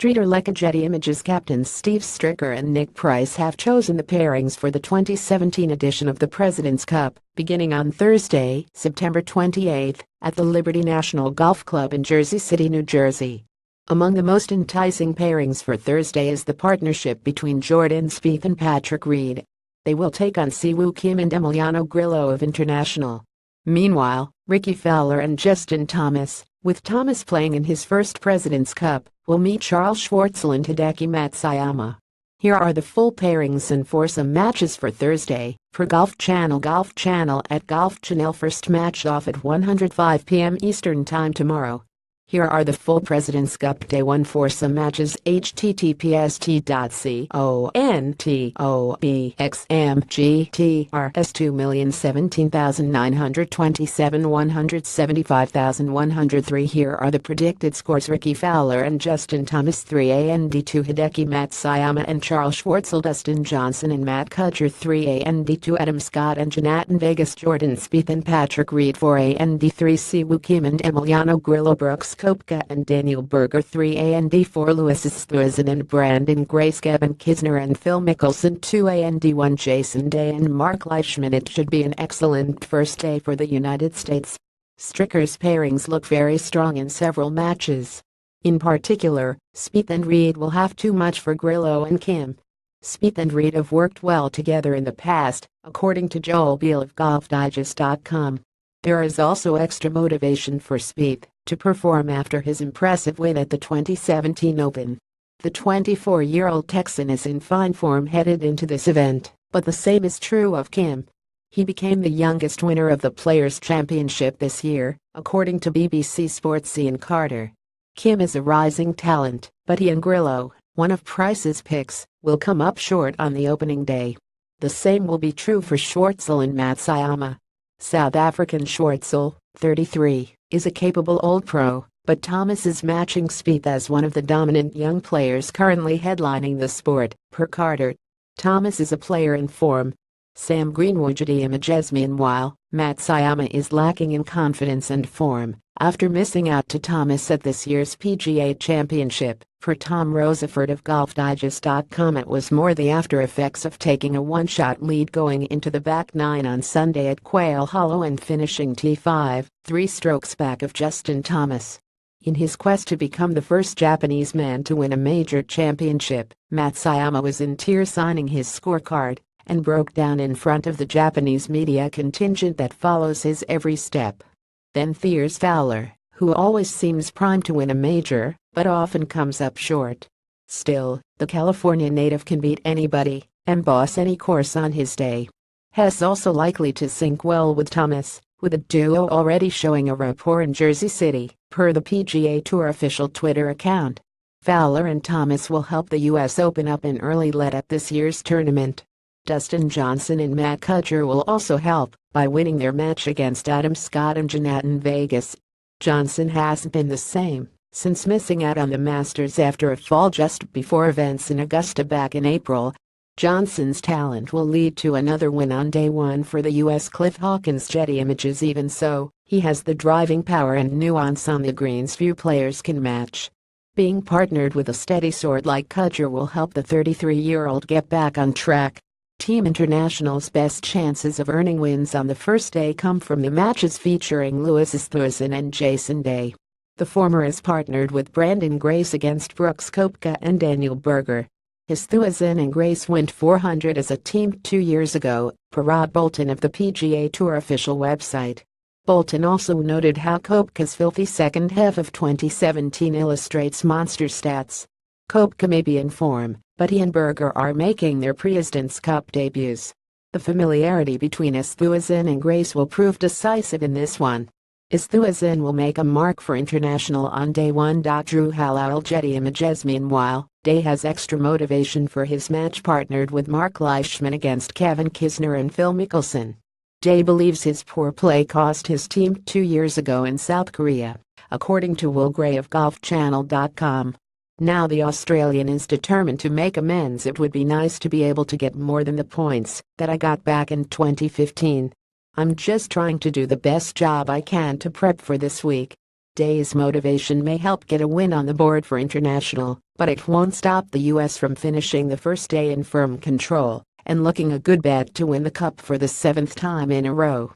Streeter LeckaGetty Images captains Steve Stricker and Nick Price have chosen the pairings for the 2017 edition of the President's Cup, beginning on Thursday, September 28, at the Liberty National Golf Club in Jersey City, New Jersey. Among the most enticing pairings for Thursday is the partnership between Jordan Spieth and Patrick Reed. They will take on Siwoo Kim and Emiliano Grillo of International. Meanwhile, Rickie Fowler and Justin Thomas, with Thomas playing in his first President's Cup, will meet Charles Schwartzel and Hideki Matsuyama. Here are the full pairings and foursome matches for Thursday. For Golf Channel at Golf Channel, first match off at 1:05 p.m. Eastern Time tomorrow. Here are the full President's Cup Day 1 foursome matches. https://contobxmgtrs 2,017,927 175,103. Here are the predicted scores. Rickie Fowler and Justin Thomas 3 and 2, Hideki Matsuyama and Charles Schwartzel, Dustin Johnson and Matt Kuchar 3 and 2, Adam Scott and Jonathan Vegas, Jordan Spieth and Patrick Reed 4 and 3, Siwoo Kim and Emiliano Grillo, Brooks Koepka and Daniel Berger 3 and 4, Louis Oosthuizen and Brandon Grace, Kevin Kisner and Phil Mickelson 2 and 1, Jason Day and Mark Leishman. It should be an excellent first day for the United States. Stricker's pairings look very strong in several matches. In particular, Spieth and Reed will have too much for Grillo and Kim. Spieth and Reed have worked well together in the past, according to Joel Beal of GolfDigest.com. There is also extra motivation for Spieth to perform after his impressive win at the 2017 Open. The 24-year-old Texan is in fine form headed into this event, but the same is true of Kim. He became the youngest winner of the Players' Championship this year, according to BBC Sports' Ian Carter. Kim is a rising talent, but he and Grillo, one of Price's picks, will come up short on the opening day. The same will be true for Schwartzel and Matsuyama. South African Schwartzel, 33, is a capable old pro, but Thomas is matching Spieth as one of the dominant young players currently headlining the sport, per Carter. Thomas is a player in form. Sam Greenwood at Images. Meanwhile, Matsuyama is lacking in confidence and form, after missing out to Thomas at this year's PGA Championship. For Tom Roseford of GolfDigest.com, it was more the after effects of taking a one-shot lead going into the back nine on Sunday at Quail Hollow and finishing T5, 3 strokes back of Justin Thomas. In his quest to become the first Japanese man to win a major championship, Matsuyama was in tears signing his scorecard, and broke down in front of the Japanese media contingent that follows his every step. Then there's Fowler, who always seems primed to win a major, but often comes up short. Still, the California native can beat anybody and boss any course on his day. Hess also likely to sync well with Thomas, with the duo already showing a rapport in Jersey City, per the PGA Tour official Twitter account. Fowler and Thomas will help the U.S. Open up an early lead at this year's tournament. Dustin Johnson and Matt Kuchar will also help by winning their match against Adam Scott and Jonathan Vegas. Johnson hasn't been the same since missing out on the Masters after a fall just before events in Augusta back in April. Johnson's talent will lead to another win on day 1 for the U.S. Cliff Hawkins Jetty Images. Even so, he has the driving power and nuance on the greens few players can match. Being partnered with a steady sword like Kuchar will help the 33-year-old get back on track. Team International's best chances of earning wins on the first day come from the matches featuring Louis Oosthuizen and Jason Day. The former is partnered with Brandon Grace against Brooks Koepka and Daniel Berger. Oosthuizen and Grace went 400 as a team 2 years ago, per Rod Bolton of the PGA Tour official website. Bolton also noted how Koepka's filthy second half of 2017 illustrates monster stats. Koepka may be in form, but he and Berger are making their President's Cup debuts. The familiarity between Oosthuizen and Grace will prove decisive in this one. Oosthuizen will make a mark for International on day 1. Drew Halal Jetty Images. Meanwhile, Day has extra motivation for his match partnered with Mark Leishman against Kevin Kisner and Phil Mickelson. Day believes his poor play cost his team 2 years ago in South Korea, according to Will Gray of GolfChannel.com. Now the Australian is determined to make amends. It would be nice to be able to get more than the points that I got back in 2015. I'm just trying to do the best job I can to prep for this week. Day's motivation may help get a win on the board for International, but it won't stop the US from finishing the first day in firm control and looking a good bet to win the Cup for the 7th time in a row.